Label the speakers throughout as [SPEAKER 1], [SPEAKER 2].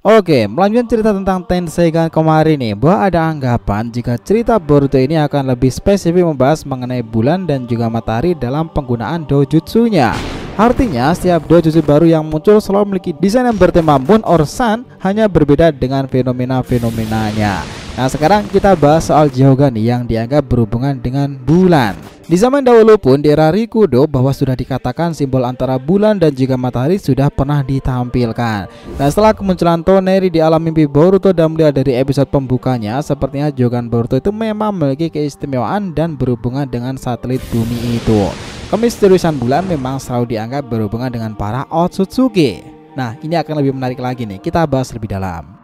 [SPEAKER 1] Oke, melanjutkan cerita tentang Tenseigan kemarin nih, bahwa ada anggapan jika cerita Boruto ini akan lebih spesifik membahas mengenai bulan dan juga matahari dalam penggunaan dojutsunya. Artinya, setiap dojutsu baru yang muncul selalu memiliki desain yang bertema moon or sun, hanya berbeda dengan fenomena-fenomenanya. Nah, sekarang kita bahas soal Jyoga nih yang dianggap berhubungan dengan bulan. Di zaman dahulu pun di era Rikudo bahwa sudah dikatakan simbol antara bulan dan juga matahari sudah pernah ditampilkan. Nah, setelah kemunculan Toneri di alam mimpi Boruto dan melihat dari episode pembukanya, sepertinya Jogan Boruto itu memang memiliki keistimewaan dan berhubungan dengan satelit bumi itu. Kemisteriusan bulan memang selalu dianggap berhubungan dengan para Otsutsuki. Nah, ini akan lebih menarik lagi nih, kita bahas lebih dalam.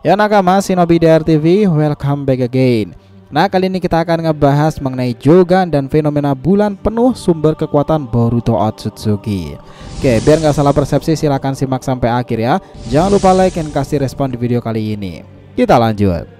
[SPEAKER 1] Ya nakama Shinobi DR-TV, welcome back again. Nah, kali ini kita akan ngebahas mengenai Jogan dan fenomena bulan penuh sumber kekuatan Boruto Otsutsuki. Oke, biar nggak salah persepsi silahkan simak sampai akhir ya. Jangan lupa like dan kasih respon di video kali ini. Kita lanjut.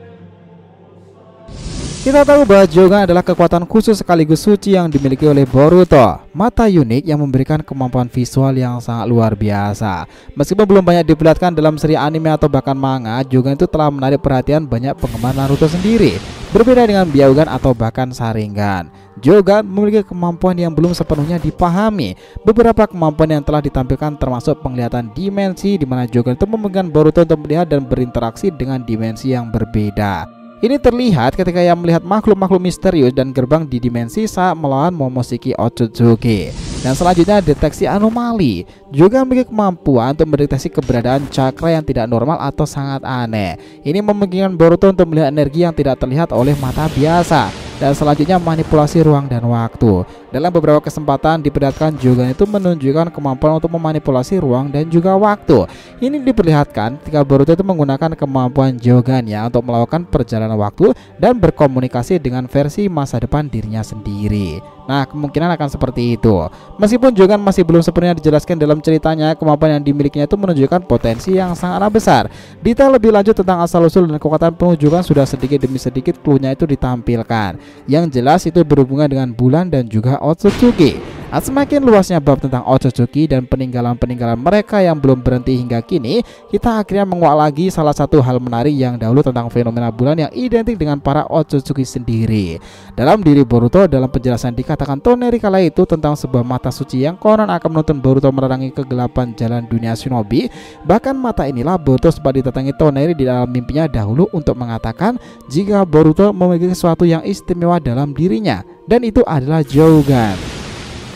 [SPEAKER 1] Kita tahu bahwa Jogan adalah kekuatan khusus sekaligus suci yang dimiliki oleh Boruto. Mata unik yang memberikan kemampuan visual yang sangat luar biasa. Meskipun belum banyak diperlihatkan dalam seri anime atau bahkan manga, Jogan itu telah menarik perhatian banyak penggemar Naruto sendiri. Berbeda dengan Byakugan atau bahkan Sharingan, Jogan memiliki kemampuan yang belum sepenuhnya dipahami. Beberapa kemampuan yang telah ditampilkan termasuk penglihatan dimensi, di mana Jogan itu memungkinkan Boruto untuk melihat dan berinteraksi dengan dimensi yang berbeda. Ini terlihat ketika ia melihat makhluk-makhluk misterius dan gerbang di dimensi saat melawan Momoshiki Otsutsuki. Dan selanjutnya deteksi anomali. Juga memiliki kemampuan untuk mendeteksi keberadaan cakra yang tidak normal atau sangat aneh. Ini memungkinkan Boruto untuk melihat energi yang tidak terlihat oleh mata biasa. Dan selanjutnya manipulasi ruang dan waktu. Dalam beberapa kesempatan diperlihatkan Jogan itu menunjukkan kemampuan untuk memanipulasi ruang dan juga waktu. Ini diperlihatkan ketika Boruto itu menggunakan kemampuan Jogannya untuk melakukan perjalanan waktu dan berkomunikasi dengan versi masa depan dirinya sendiri. Nah, kemungkinan akan seperti itu. Meskipun Jogan masih belum sepenuhnya dijelaskan dalam ceritanya, kemampuan yang dimilikinya itu menunjukkan potensi yang sangatlah besar. Detail lebih lanjut tentang asal-usul dan kekuatan penuh Jogan sudah sedikit demi sedikit clue-nya itu ditampilkan. Yang jelas itu berhubungan dengan bulan dan juga Otsutsuki. Semakin luasnya bab tentang Otsutsuki dan peninggalan-peninggalan mereka yang belum berhenti hingga kini, kita akhirnya menguak lagi salah satu hal menarik yang dahulu tentang fenomena bulan yang identik dengan para Otsutsuki sendiri. Dalam diri Boruto, dalam penjelasan dikatakan Toneri kala itu tentang sebuah mata suci yang konon akan menuntun Boruto menerangi kegelapan jalan dunia shinobi. Bahkan mata inilah Boruto sempat didatangi Toneri di dalam mimpinya dahulu untuk mengatakan jika Boruto memiliki sesuatu yang istimewa dalam dirinya, dan itu adalah Jogan.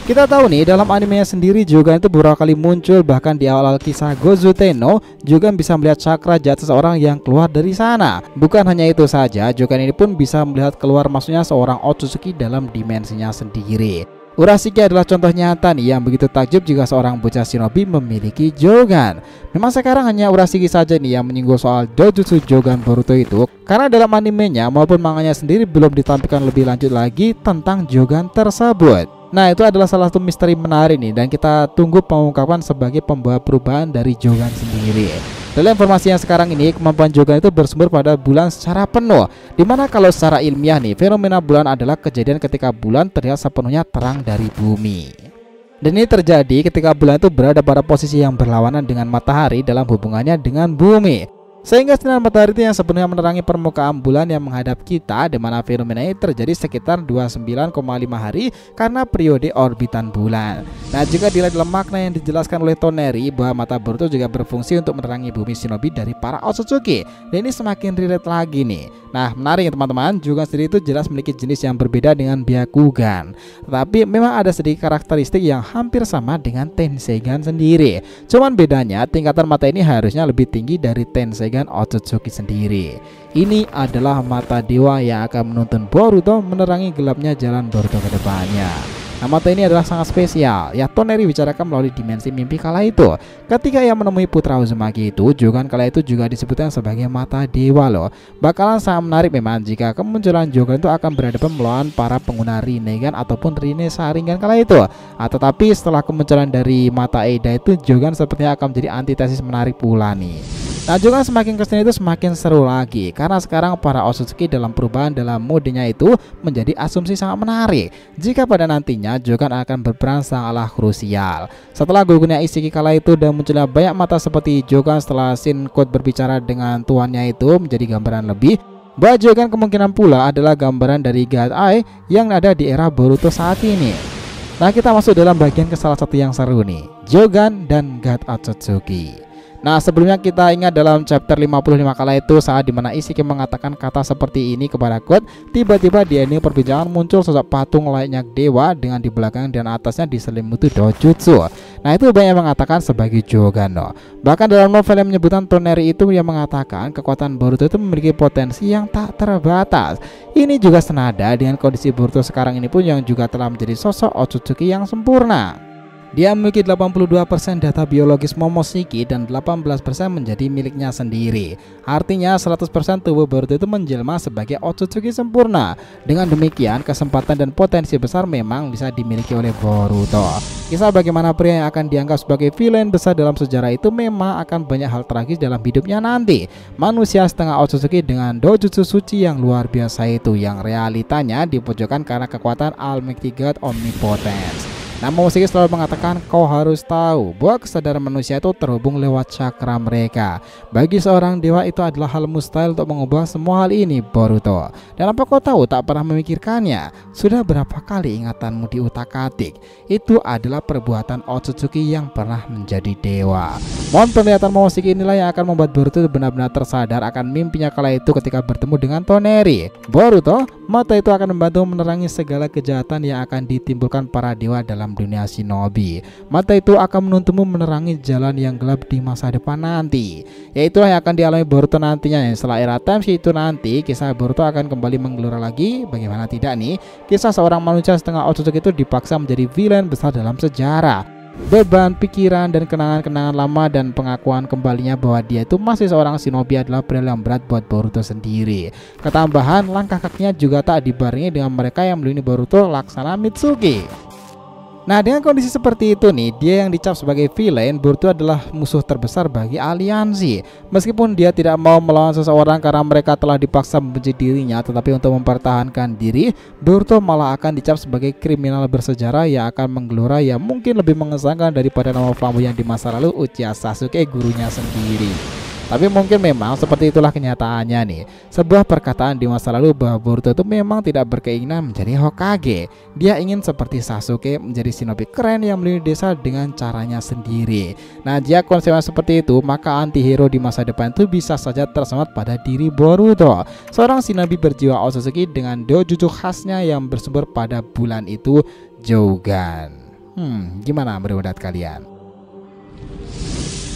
[SPEAKER 1] Kita tahu nih, dalam animenya sendiri Jogan itu beberapa kali muncul, bahkan di awal kisah Gozu Tenno Jogan bisa melihat cakra jahat seseorang yang keluar dari sana. Bukan hanya itu saja, Jogan ini pun bisa melihat keluar masuknya seorang Otsutsuki dalam dimensinya sendiri. Urashiki adalah contoh nyata nih yang begitu takjub jika seorang bocah shinobi memiliki Jogan. Memang sekarang hanya Urashiki saja nih yang menyinggung soal dojutsu Jogan Boruto itu, karena dalam animenya maupun manganya sendiri belum ditampilkan lebih lanjut lagi tentang Jogan tersebut. Nah, itu adalah salah satu misteri menarik nih, dan kita tunggu pengungkapan sebagai pembawa perubahan dari Jogan sendiri. Dalam informasi yang sekarang ini, kemampuan Jogan itu bersumber pada bulan secara penuh, dimana kalau secara ilmiah nih, fenomena bulan adalah kejadian ketika bulan terlihat sepenuhnya terang dari bumi. Dan ini terjadi ketika bulan itu berada pada posisi yang berlawanan dengan matahari dalam hubungannya dengan bumi, sehingga sinar matahari itu yang sepenuhnya menerangi permukaan bulan yang menghadap kita, di mana fenomena ini terjadi sekitar 29,5 hari karena periode orbitan bulan. Nah, juga dilihat dalam makna yang dijelaskan oleh Toneri bahwa mata Boruto juga berfungsi untuk menerangi bumi shinobi dari para Otsutsuki. Dan ini semakin relate lagi nih. Nah, menarik ya teman-teman, Jogan sendiri itu jelas memiliki jenis yang berbeda dengan Byakugan, tapi memang ada sedikit karakteristik yang hampir sama dengan Tenseigan sendiri. Cuman bedanya tingkatan mata ini harusnya lebih tinggi dari Tenseigan Otsutsuki sendiri. Ini adalah mata dewa yang akan menuntun Boruto menerangi gelapnya jalan Boruto ke depannya. Nah, mata ini adalah sangat spesial. Ya, Toneri bicarakan melalui dimensi mimpi kala itu. Ketika ia menemui putra Uzumaki itu, Jogan kala itu juga disebutkan sebagai mata dewa loh. Bakalan sangat menarik memang jika kemunculan Jogan itu akan berhadapan melawan para pengguna Rinnegan ataupun Rinne Sharingan kala itu. Tetapi setelah kemunculan dari mata Eida itu, Jogan sepertinya akan menjadi antitesis menarik pula nih. Nah, Jogan semakin kesini itu semakin seru lagi karena sekarang para Otsutsuki dalam perubahan dalam modenya itu menjadi asumsi sangat menarik jika pada nantinya Jogan akan berperan sangatlah krusial. Setelah gugurnya Ishiki kala itu dan munculnya banyak mata seperti Jogan setelah Shin'Koth berbicara dengan tuannya itu menjadi gambaran lebih bahwa Jogan kemungkinan pula adalah gambaran dari God Eye yang ada di era Boruto saat ini. Nah, kita masuk dalam bagian ke salah satu yang seru nih, Jogan dan God Otsutsuki. Nah, sebelumnya kita ingat dalam chapter 55 kala itu saat dimana Ishiki mengatakan kata seperti ini kepada God, tiba-tiba di ending perbincangan muncul sosok patung layaknya dewa dengan di belakang dan atasnya diselimuti dojutsu. Nah, itu banyak mengatakan sebagai Jogan no. Bahkan dalam novel yang menyebutkan Toneri itu yang mengatakan kekuatan Boruto itu memiliki potensi yang tak terbatas. Ini juga senada dengan kondisi Boruto sekarang ini pun yang juga telah menjadi sosok Otsutsuki yang sempurna. Dia memiliki 82% data biologis Momoshiki dan 18% menjadi miliknya sendiri. Artinya 100% tubuh Boruto itu menjelma sebagai Otsutsuki sempurna. Dengan demikian kesempatan dan potensi besar memang bisa dimiliki oleh Boruto. Kisah bagaimana pria yang akan dianggap sebagai villain besar dalam sejarah itu memang akan banyak hal tragis dalam hidupnya nanti. Manusia setengah Otsutsuki dengan dojutsu suci yang luar biasa itu yang realitanya dipojokkan karena kekuatan Almighty God Omnipotence. Nah, Momoshiki selalu mengatakan kau harus tahu bahwa kesadaran manusia itu terhubung lewat cakra mereka. Bagi seorang dewa itu adalah hal mustahil untuk mengubah semua hal ini, Boruto. Dan apa kau tahu tak pernah memikirkannya? Sudah berapa kali ingatanmu diutak-atik? Itu adalah perbuatan Otsutsuki yang pernah menjadi dewa. Mohon penglihatan Momoshiki inilah yang akan membuat Boruto benar-benar tersadar akan mimpinya kala itu ketika bertemu dengan Toneri. Boruto, mata itu akan membantu menerangi segala kejahatan yang akan ditimbulkan para dewa dalam dunia shinobi. Mata itu akan menuntunmu menerangi jalan yang gelap di masa depan nanti. Yaitu yang akan dialami Boruto nantinya. Setelah era Time Skip itu nanti, kisah Boruto akan kembali menggelora lagi. Bagaimana tidak nih, kisah seorang manusia setengah Otsutsuki itu dipaksa menjadi villain besar dalam sejarah. Beban pikiran dan kenangan-kenangan lama dan pengakuan kembalinya bahwa dia itu masih seorang shinobi adalah berat yang berat buat Boruto sendiri. Ketambahan, langkah kakinya juga tak dibarengi dengan mereka yang melindungi Boruto laksana Mitsuki. Nah, dengan kondisi seperti itu nih, dia yang dicap sebagai villain, Boruto adalah musuh terbesar bagi aliansi. Meskipun dia tidak mau melawan seseorang karena mereka telah dipaksa membenci dirinya, tetapi untuk mempertahankan diri, Boruto malah akan dicap sebagai kriminal bersejarah yang akan menggelora yang mungkin lebih mengesankan daripada nama flamboyan di masa lalu Uchiha Sasuke gurunya sendiri. Tapi mungkin memang seperti itulah kenyataannya nih. Sebuah perkataan di masa lalu bahwa Boruto itu memang tidak berkeinginan menjadi Hokage. Dia ingin seperti Sasuke menjadi shinobi keren yang melindungi desa dengan caranya sendiri. Nah, jika konsepnya seperti itu, maka antihero di masa depan itu bisa saja tersemat pada diri Boruto, seorang shinobi berjiwa Otsutsuki dengan dojutsu khasnya yang bersumber pada bulan itu, Jogan. Gimana menurut kalian?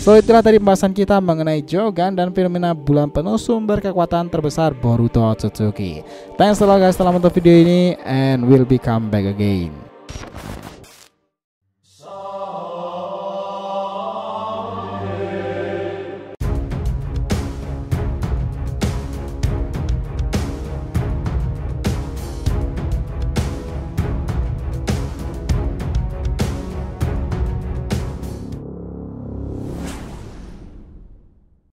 [SPEAKER 1] So, itulah tadi pembahasan kita mengenai Jogan dan fenomena bulan penuh sumber kekuatan terbesar Boruto Otsutsuki. Thanks a lot guys telah menonton video ini and we'll be come back again.